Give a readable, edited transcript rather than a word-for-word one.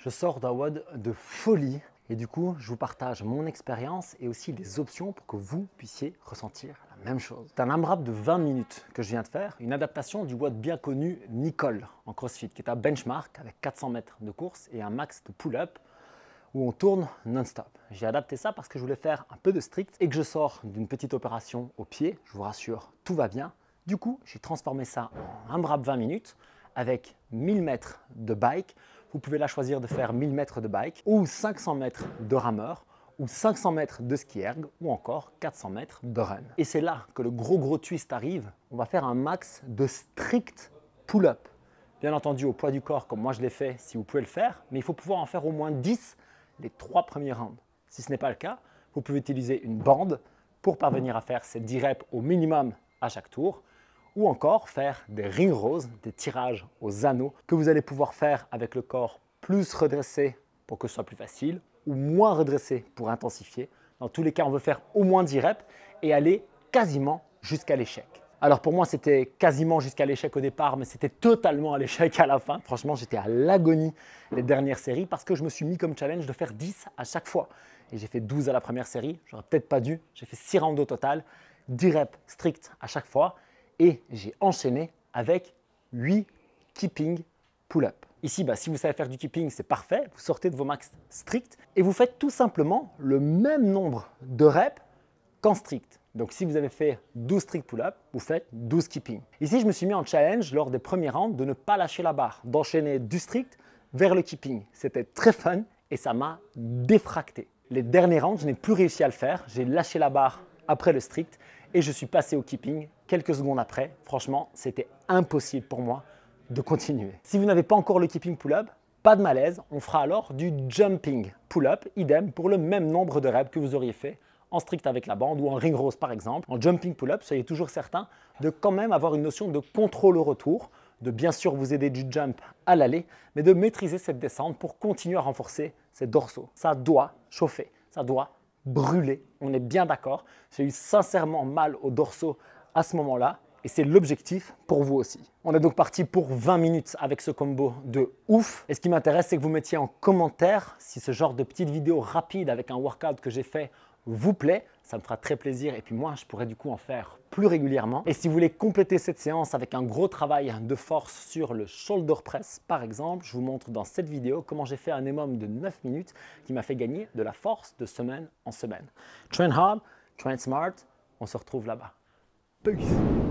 Je sors d'un WOD de folie et du coup, je vous partage mon expérience et aussi des options pour que vous puissiez ressentir la même chose. C'est un AMRAP de 20 minutes que je viens de faire, une adaptation du WOD bien connu Nicole en CrossFit, qui est un benchmark avec 400 mètres de course et un max de pull-up où on tourne non-stop. J'ai adapté ça parce que je voulais faire un peu de strict et que je sors d'une petite opération au pied. Je vous rassure, tout va bien. Du coup, j'ai transformé ça en AMRAP 20 minutes avec 1000 mètres de bike. Vous pouvez là choisir de faire 1000 mètres de bike ou 500 mètres de rameur ou 500 mètres de ski erg ou encore 400 mètres de run. Et c'est là que le gros twist arrive. On va faire un max de strict pull-up. Bien entendu au poids du corps comme moi je l'ai fait si vous pouvez le faire, mais il faut pouvoir en faire au moins 10 les 3 premiers rounds. Si ce n'est pas le cas, vous pouvez utiliser une bande pour parvenir à faire ces 10 reps au minimum à chaque tour ou encore faire des ring rows, des tirages aux anneaux que vous allez pouvoir faire avec le corps plus redressé pour que ce soit plus facile ou moins redressé pour intensifier. Dans tous les cas, on veut faire au moins 10 reps et aller quasiment jusqu'à l'échec. Alors pour moi, c'était quasiment jusqu'à l'échec au départ, mais c'était totalement à l'échec à la fin. Franchement, j'étais à l'agonie les dernières séries parce que je me suis mis comme challenge de faire 10 à chaque fois. Et j'ai fait 12 à la première série, j'aurais peut-être pas dû. J'ai fait 6 rounds au total, 10 reps stricts à chaque fois. Et j'ai enchaîné avec 8 keeping pull-up. Ici, si vous savez faire du keeping, c'est parfait. Vous sortez de vos max stricts et vous faites tout simplement le même nombre de reps qu'en strict. Donc si vous avez fait 12 strict pull-up, vous faites 12 keeping. Ici, je me suis mis en challenge lors des premiers rounds de ne pas lâcher la barre, d'enchaîner du strict vers le keeping. C'était très fun et ça m'a défracté. Les derniers rounds, je n'ai plus réussi à le faire. J'ai lâché la barre après le strict et je suis passé au keeping quelques secondes après. Franchement, c'était impossible pour moi de continuer. Si vous n'avez pas encore le keeping pull-up, pas de malaise, on fera alors du jumping pull-up, idem pour le même nombre de reps que vous auriez fait en strict avec la bande ou en ring rows par exemple. En jumping pull-up, soyez toujours certain de quand même avoir une notion de contrôle au retour, de bien sûr vous aider du jump à l'aller, mais de maîtriser cette descente pour continuer à renforcer ces dorsaux. Ça doit chauffer, ça doit brûler, on est bien d'accord. J'ai eu sincèrement mal aux dorsaux à ce moment-là et c'est l'objectif pour vous aussi. On est donc parti pour 20 minutes avec ce combo de ouf. Et ce qui m'intéresse, c'est que vous mettiez en commentaire si ce genre de petite vidéo rapide avec un workout que j'ai fait vous plaît, ça me fera très plaisir et puis moi je pourrais du coup en faire plus régulièrement. Et si vous voulez compléter cette séance avec un gros travail de force sur le shoulder press par exemple, je vous montre dans cette vidéo comment j'ai fait un EMOM de 9 minutes qui m'a fait gagner de la force de semaine en semaine. Train hard, train smart, on se retrouve là-bas. Peace.